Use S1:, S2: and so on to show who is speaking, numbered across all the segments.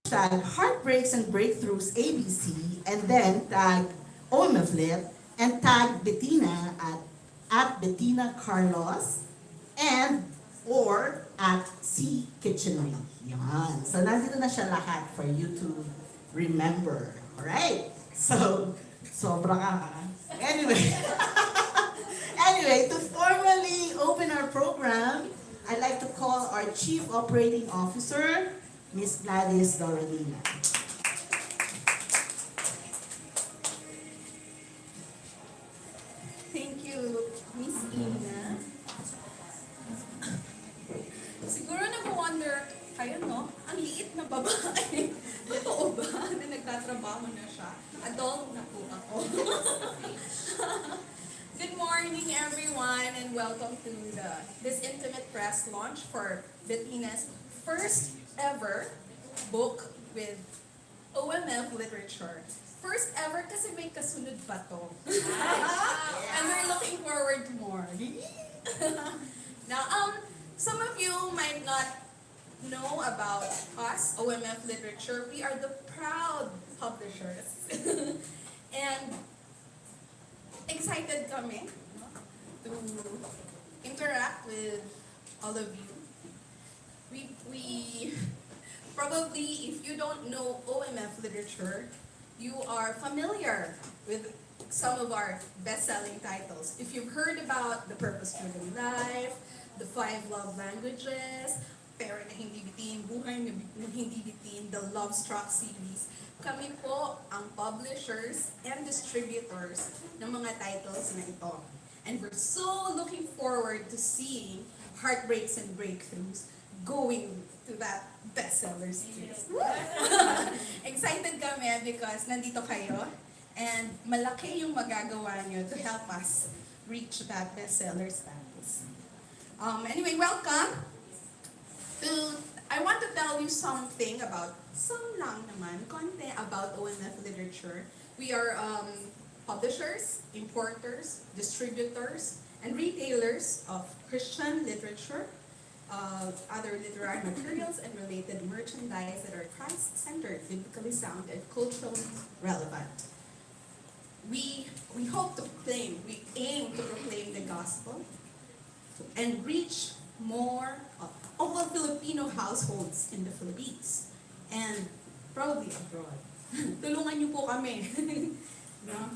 S1: Tag Heartbreaks and Breakthroughs ABC, and then tag OMFLIT, and tag Bettina at Bettina Carlos, and or at C Kitchenery. Yan. So nandito na siya lahat for you to remember. Alright? So, sobra ka. Anyway. Anyway, to formally open our program, I'd like to call our Chief Operating Officer, Miss Gladys Doralina.
S2: Thank you, Miss Ina. Siguro nag-wonder kayo, no? Ang liit na babae. Totoo ba na nagtatrabaho na siya? Adult na po ako. Good morning, everyone, and welcome to this intimate press launch for Bettina's first ever book with OMF literature. First ever kasi may kasunod pa to. And we're looking forward to more. Now, some of you might not know about us, OMF Literature. We are the proud publishers. And excited kami, no, to interact with all of you. We probably, if you don't know OMF Literature, you are familiar with some of our best-selling titles. If you've heard about The Purpose-Driven Life, The 5 Love Languages, Pero na Hindi Bitin, Buhay na Hindi Bitin, the Love Struck series, kami po ang publishers and distributors ng mga titles na ito. And we're so looking forward to seeing Heartbreaks and Breakthroughs going to that bestseller series. Excited kami because nandito kayo and malaki yung magagawa nyo to help us reach that bestseller status. Anyway, welcome. I want to tell you something about, konti about OMF Literature. We are publishers, importers, distributors, and retailers of Christian literature, other literary materials, and related merchandise that are Christ-centered, biblically sound, and culturally relevant. We hope to proclaim, we aim to proclaim the gospel and reach more of all Filipino households in the Philippines and probably abroad. Tulungan niyo po kami. No?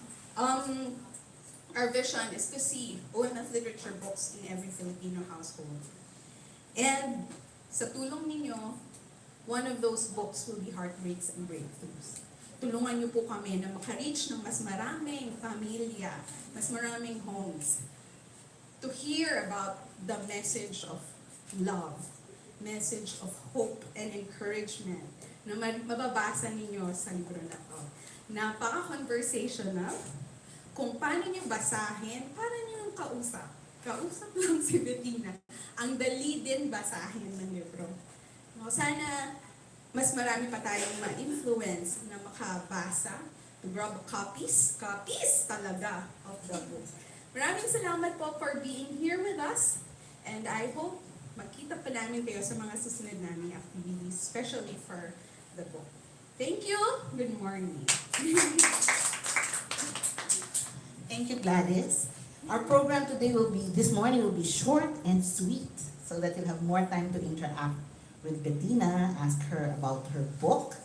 S2: Our vision is to see OMF literature books in every Filipino household. And sa tulong ninyo, one of those books will be Heartbreaks and Breakthroughs. Tulungan niyo po kami na makareach ng mas maraming pamilya, mas maraming homes, to hear about the message of love, message of hope and encouragement na mababasa ninyo sa libro na to. Napaka-conversational. Kung paano nyo basahin, para nyo kausap. Kausap lang si Bettina. Ang dali din basahin ng libro. No, sana mas marami pa tayong ma-influence na makabasa, to grab copies talaga of the book. Maraming salamat po for being here with us, and I hope magkita pa namin kayo sa mga susunod naming activities, especially for the book. Thank you. Good morning.
S1: Thank you, Gladys. Our program this morning will be short and sweet, so that you'll have more time to interact with Bettina, ask her about her book,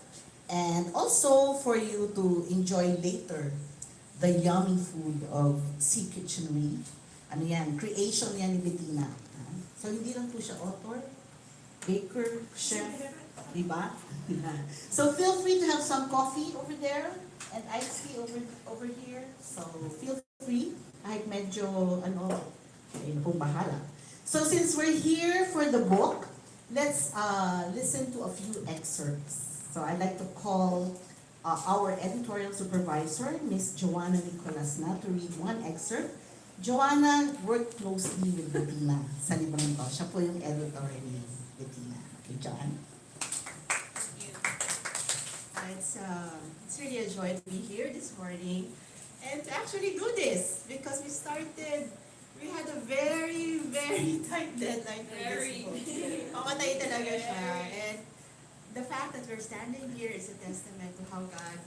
S1: and also for you to enjoy later the yummy food of Sea Kitchenery. Ano yan? Creation yan ni Bettina. So hindi lang po siya author, baker, chef, di ba? So feel free to have some coffee over there and iced tea over here. So feel free, kahit medyo ayun pong bahala. So since we're here for the book, let's listen to a few excerpts. So I'd like to call our editorial supervisor, Miss Joanna Nicolas na, to read one excerpt. Joanna worked closely with Bettina sa librong to. Siya po yung editor ni Bettina. Okay, Joanna.
S3: Thank you. It's really a joy to be here this morning and to actually do this because we had a very, very tight deadline for this book. Pamatay talaga siya. And the fact that we're standing here is a testament to how God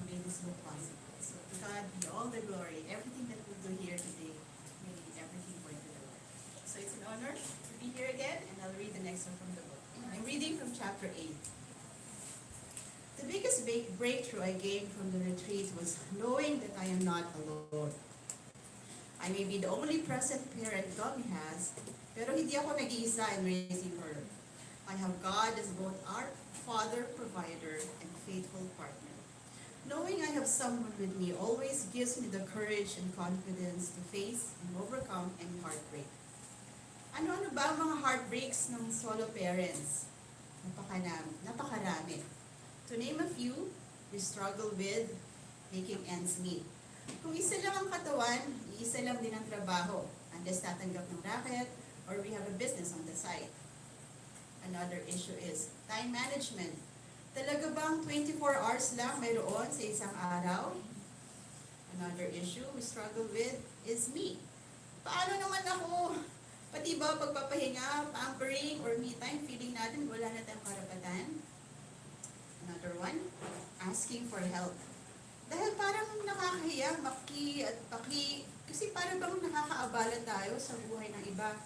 S3: made this book possible. So to God be all the glory. Everything that we do here today, may everything point to the Lord. So it's an honor to be here again, and I'll read the next one from the book. I'm reading from chapter 8. The biggest breakthrough I gained from the retreat was knowing that I am not alone. I may be the only present parent Gummy has, pero hindi ako nag-iisa in raising her. I have God as both our Father, provider, and faithful partner. Knowing I have someone with me always gives me the courage and confidence to face and overcome any heartbreak. Ano-ano ba ang mga heartbreaks ng solo parents? Napakarami. To name a few, we struggle with making ends meet. Kung isa lang ang katawan, isa lang din ang trabaho. Unless tatanggap ng racket, or we have a business on the side. Another issue is time management. Talaga bang 24 hours lang mayroon sa isang araw? Another issue we struggle with is me. Paano naman ako? Pati ba pagpapahinga, pampering, or me time, feeling natin wala na tayong karapatan? Another one, asking for help. Dahil parang nakakahiya, maki at paki, kasi parang bang nakakaabala tayo sa buhay ng iba,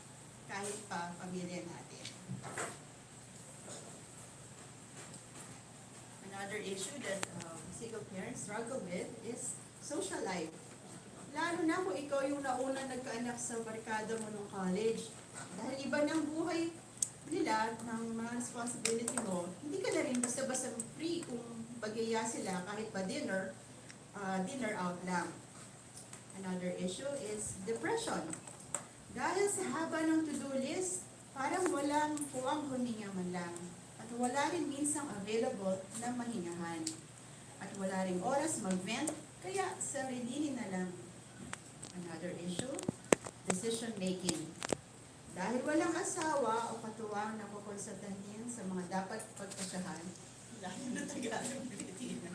S3: kahit pa pamilya natin. Another issue that single parents struggle with is social life. Lalo na kung ikaw yung nauna nagkaanak sa barkada mo ng college. Dahil iba ng buhay nila, ng mga responsibility mo, hindi ka na rin basta-basta free kung pag-iya sila kahit pa dinner out lang. Another issue is depression. Dahil sa haba ng to-do list, parang walang puwang huminga man lang. At wala rin minsang available na mahingahan. At wala rin oras mag-vent, kaya sarilinin na lang. Another issue, decision making. Dahil walang asawa o katuwang na kukonsultahin sa mga dapat pagpasyahan, lalo na Tagalog, Bettina.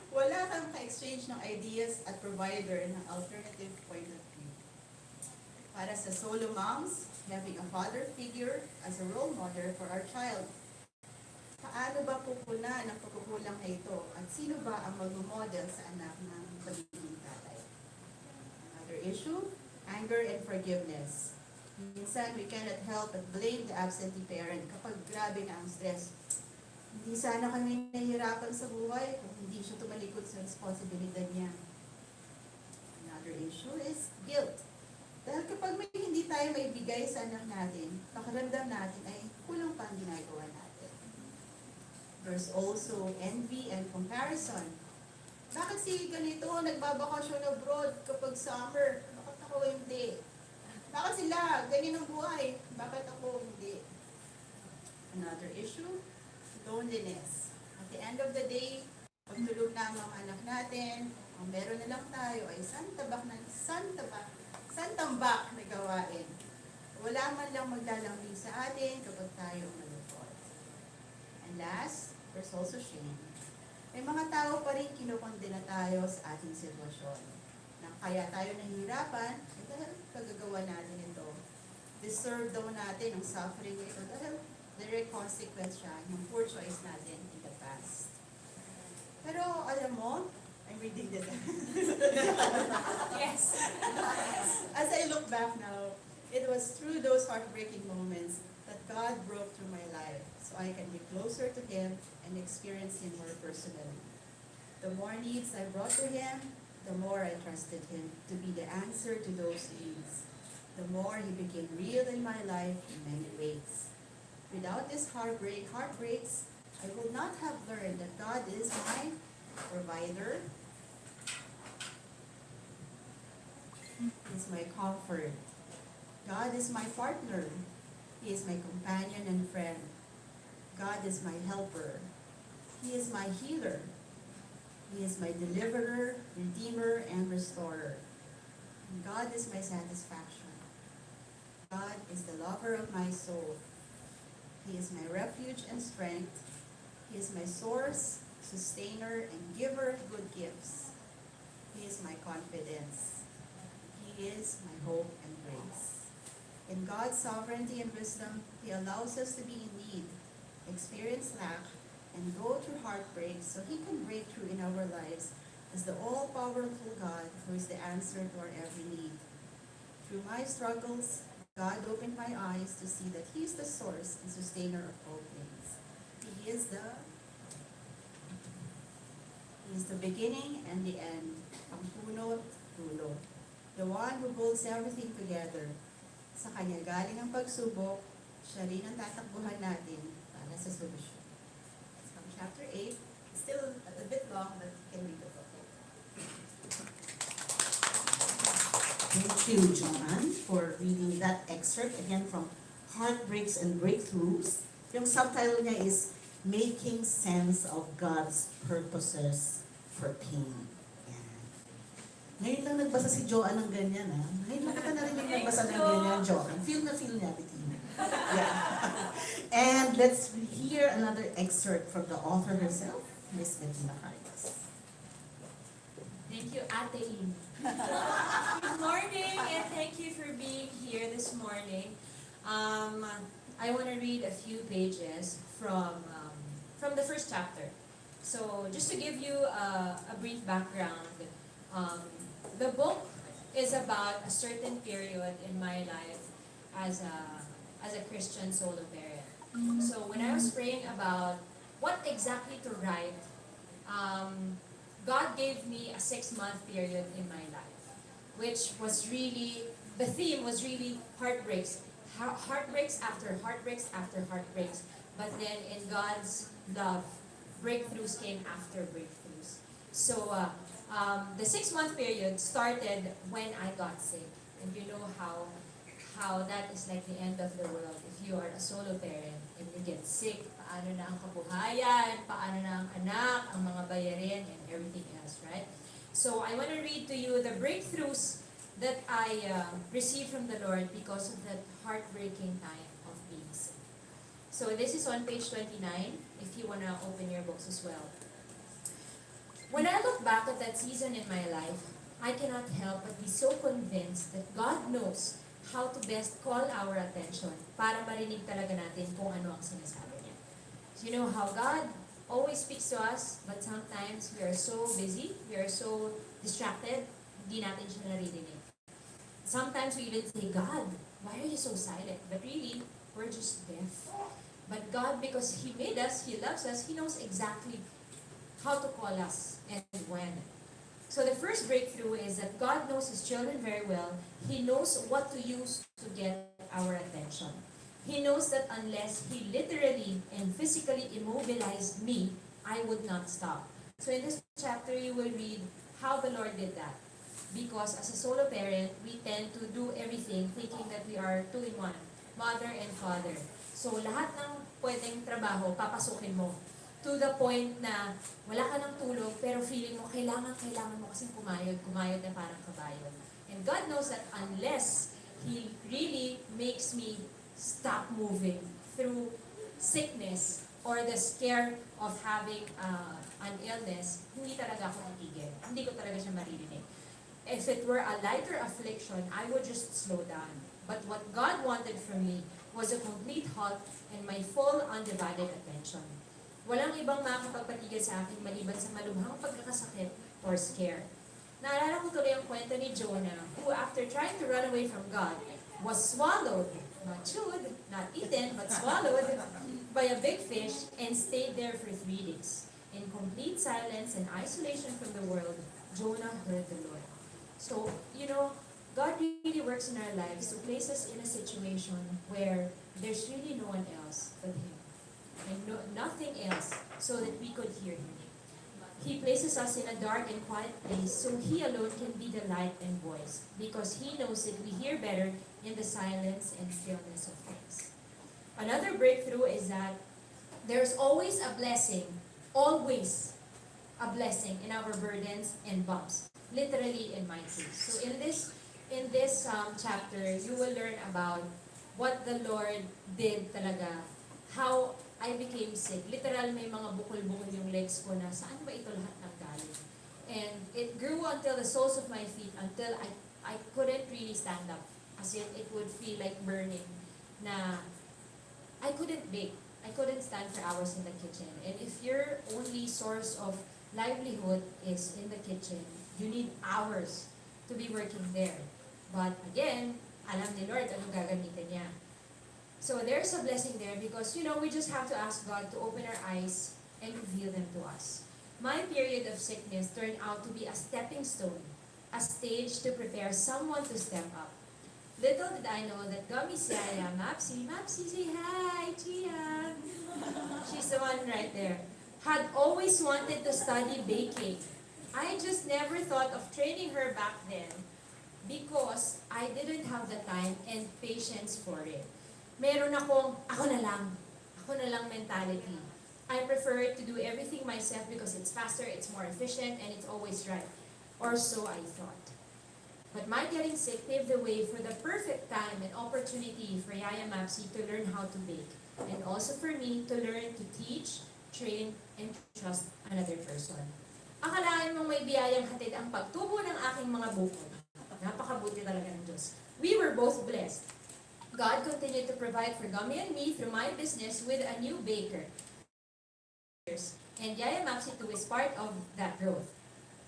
S3: Wala kang ka-exchange ng ideas at provider ng alternative point of view. Para sa solo moms, having a father figure as a role model for our child. Paano ba pupuna ng pagkukulang na ito at sino ba ang mag-model sa anak ng pagiging tatay? Another issue, anger and forgiveness. Minsan, we cannot help but blame the absentee parent kapag grabe na ang stress. Hindi sana kami nahihirapan sa buhay kung hindi siya tumalikod sa responsibilidad niya. Another issue is guilt. Dahil kapag may hindi tayo maibigay sa anak natin, pakaramdam natin ay kulang pa ang ginagawa natin. There's also envy and comparison. Bakit si ganito nagbabakasyon abroad kapag summer? Bakit ako hindi? Bakit sila ganyan ang buhay? Bakit ako hindi? Another issue, loneliness. At the end of the day, pagtulog na ang mga anak natin, ang meron na lang tayo ay santambak na gawain. Wala man lang maglalambing sa atin kapag tayo malungkot. And last, there's also shame. May mga tao pa rin kinukondena tayo sa ating sitwasyon. Na kaya tayo nahihirapan, dahil kagagawa natin ito. Deserve daw natin ang suffering ito dahil direct consequence siya ng poor choice natin in the past. Pero alam mo, I'm reading this.
S2: Yes.
S3: As I look back now, it was through those heartbreaking moments that God broke through my life so I can be closer to Him and experience Him more personally. The more needs I brought to Him, the more I trusted Him to be the answer to those needs. The more He became real in my life in many ways. Without these heartbreaks, I would not have learned that God is my provider, He is my comfort. God is my partner. He is my companion and friend. God is my helper. He is my healer. He is my deliverer, redeemer, and restorer. And God is my satisfaction. God is the lover of my soul. He is my refuge and strength. He is my source, sustainer, and giver of good gifts. He is my confidence. He is my hope and grace. In God's sovereignty and wisdom, He allows us to be in need, experience lack, and go through heartbreak so He can break through in our lives as the all-powerful God who is the answer to our every need. Through my struggles, God opened my eyes to see that He is the source and sustainer of all things. He is the beginning and the end, ang puno at dulo, the one who holds everything together. Sa Kanya galing ang pagsubok, Siya rin ang tatakbuhan natin para sa solusyon. It's from chapter 8. It's still a bit long, but you can read the book.
S1: Thank you, Joanne, for reading that excerpt again from Heartbreaks and Breakthroughs. Yung subtitle niya is Making Sense of God's Purposes for Pain. Yan. Ngayon lang nagbasa si Joanne ng ganyan, ha? Ngayon lang kita narinig nagbasa ng ganyan, Joanne. Feel na feel niya, Bettina. Yeah. And let's hear another excerpt from the author herself, Miss Bettina Carlos.
S4: Thank you, Ate In. Good morning, and thank you for being here this morning. I want to read a few pages from the first chapter. So, just to give you a brief background, the book is about a certain period in my life as a Christian solo parent. So, when I was praying about what exactly to write, God gave me a 6-month period in my life, which was really, the theme was really heartbreaks. Heartbreaks after heartbreaks after heartbreaks. But then in God's love, breakthroughs came after breakthroughs. So the 6-month period started when I got sick. And you know how that is like the end of the world. If you are a solo parent and you get sick, paano na ang kabuhayan, paano na ang anak, ang mga bayarin, and everything else, right? So I want to read to you the breakthroughs that I received from the Lord because of that heartbreaking time of being sick. So this is on page 29, if you want to open your books as well. When I look back at that season in my life, I cannot help but be so convinced that God knows how to best call our attention para marinig talaga natin kung ano ang sinasabi niya. So you know how God always speaks to us, but sometimes we are so busy, we are so distracted, hindi natin siya naririnig. Sometimes we even say, God, why are you so silent? But really, we're just deaf. But God, because He made us, He loves us, He knows exactly how to call us and when. So the first breakthrough is that God knows His children very well. He knows what to use to get our attention. He knows that unless He literally and physically immobilized me, I would not stop. So in this chapter, you will read how the Lord did that. Because as a solo parent, we tend to do everything thinking that we are two-in-one, mother and father. So lahat ng pwedeng trabaho, papasukin mo. To the point na wala ka ng tulog, pero feeling mo, kailangan mo kasing kumayod na parang kabayo. And God knows that unless He really makes me stop moving through sickness or the scare of having an illness, hindi talaga ako titigil. Hindi ko talaga siya maririnig. If it were a lighter affliction, I would just slow down. But what God wanted from me was a complete halt and my full undivided attention. Walang ibang makakapagpatigil sa akin maliban sa malubhang pagkakasakit or scare. Naalala ko tuloy ang kwento ni Jonah, who after trying to run away from God, was swallowed, not chewed, not eaten, but swallowed by a big fish and stayed there for 3 days. In complete silence and isolation from the world, Jonah heard the Lord. So, you know, God really works in our lives to place us in a situation where there's really no one else but Him. And nothing else so that we could hear Him. He places us in a dark and quiet place so He alone can be the light and voice because He knows that we hear better in the silence and stillness of things. Another breakthrough is that there's always a blessing in our burdens and bumps. Literally in my case. So in this chapter, you will learn about what the Lord did talaga. How I became sick. Literal, may mga bukol-bukol yung legs ko na saan ba ito lahat ng galing? And it grew until the soles of my feet until I couldn't really stand up. As in, it would feel like burning na I couldn't bake. I couldn't stand for hours in the kitchen. And if your only source of livelihood is in the kitchen, you need hours to be working there. But again, alam ni Lord anong gagamitin niya. So there's a blessing there because, we just have to ask God to open our eyes and reveal them to us. My period of sickness turned out to be a stepping stone, a stage to prepare someone to step up. Little did I know that Gummy Siaya, Mapsi, say hi, Chia. She's the one right there. Had always wanted to study baking. I just never thought of training her back then because I didn't have the time and patience for it. Meron akong, ako na lang mentality. I prefer to do everything myself because it's faster, it's more efficient, and it's always right. Or so I thought. But my getting sick paved the way for the perfect time and opportunity for Yaya Mapsi to learn how to bake. And also for me to learn to teach, train, and trust another person. Akalaan mong may biyayang hatid ang pagtubo ng aking mga bukod. Napakabuti talaga ng Diyos. We were both blessed. God continued to provide for Gummy and me through my business with a new baker. And Yaya Mapsi too is part of that growth.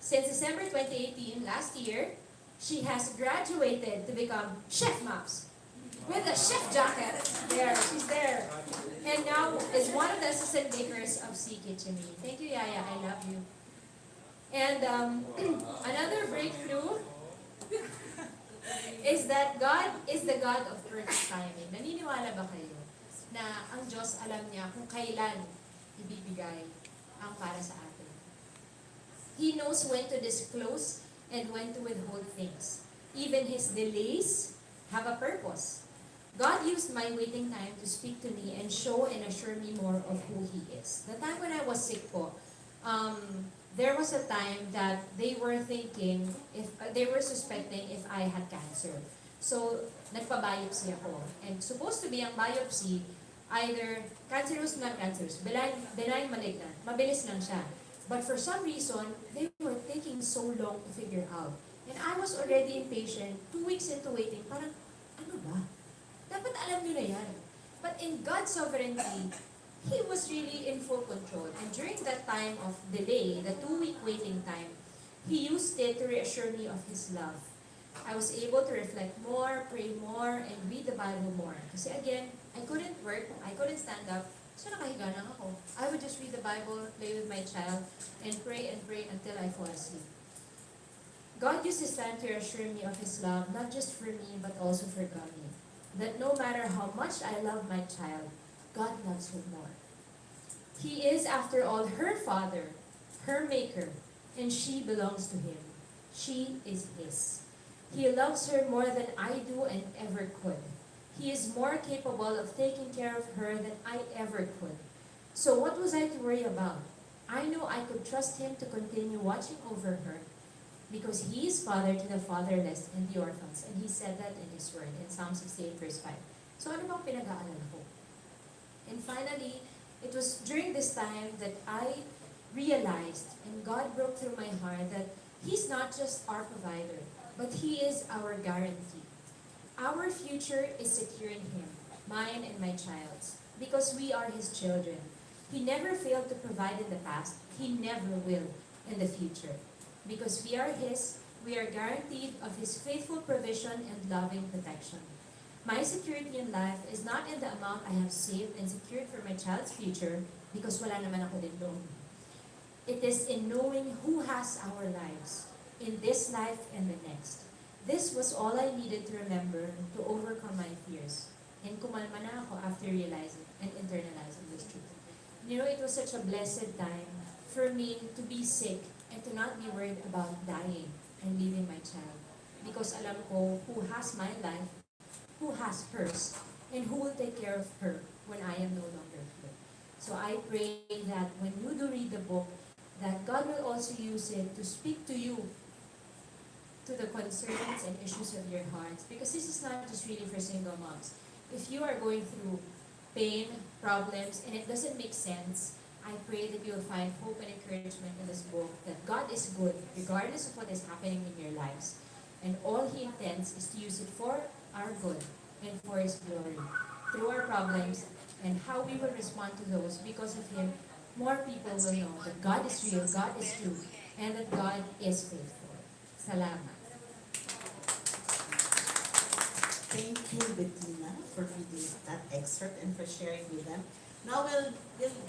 S4: Since December 2018, last year, she has graduated to become Chef Maps with a chef jacket. There, she's there. And now is one of the assistant bakers of Sea Kitchen. Thank you, Yaya. I love you. And another breakthrough is that God is the God of perfect timing. Naniniwala ba kayo na ang Diyos alam niya kung kailan ibibigay ang para sa atin? He knows when to disclose and when to withhold things. Even His delays have a purpose. God used my waiting time to speak to me and show and assure me more of who He is. The time when I was sick po, there was a time that they were thinking, they were suspecting if I had cancer. So, nagpa-biopsy ako. And supposed to be ang biopsy, either cancerous, non-cancerous, benign, malignant. Mabilis lang siya. But for some reason, they were taking so long to figure out. And I was already impatient, 2 weeks into waiting, parang, ano ba? Dapat alam nyo na yan. But in God's sovereignty, He was really in full control. And during that time of delay, the 2-week waiting time, He used it to reassure me of His love. I was able to reflect more, pray more, and read the Bible more. Kasi again, I couldn't work, I couldn't stand up, so nakahiga lang ako. I would just read the Bible, play with my child, and pray until I fall asleep. God used His time to reassure me of His love, not just for me, but also for Gummy. That no matter how much I love my child, God loves her more. He is, after all, her father, her maker, and she belongs to Him. She is His. He loves her more than I do and ever could. He is more capable of taking care of her than I ever could. So what was I to worry about? I knew I could trust Him to continue watching over her because He is father to the fatherless and the orphans. And He said that in His word in Psalm 68 verse 5. So ano bang pinag-aalala ko? And finally, it was during this time that I realized and God broke through my heart that He's not just our provider, but He is our guarantee. Our future is secure in Him, mine and my child's, because we are His children. He never failed to provide in the past. He never will in the future. Because we are His, we are guaranteed of His faithful provision and loving protection. My security in life is not in the amount I have saved and secured for my child's future, because wala naman ako din doon. It is in knowing who has our lives, in this life and the next. This was all I needed to remember to overcome my fears. And kumalma na ako after realizing and internalizing this truth. It was such a blessed time for me to be sick and to not be worried about dying and leaving my child. Because alam ko who has my life, who has hers, and who will take care of her when I am no longer here. So I pray that when you do read the book, that God will also use it to speak to you, to the concerns and issues of your hearts. Because this is not just really for single moms. If you are going through pain, problems, and it doesn't make sense, I pray that you will find hope and encouragement in this book, that God is good, regardless of what is happening in your lives. And all He intends is to use it for our good and for His glory. Through our problems and how we will respond to those, because of Him, more people will know that God is real, God is true, and that God is faithful. Salamat.
S1: Thank you, Bettina, for reading that excerpt and for sharing with them. Now we'll get to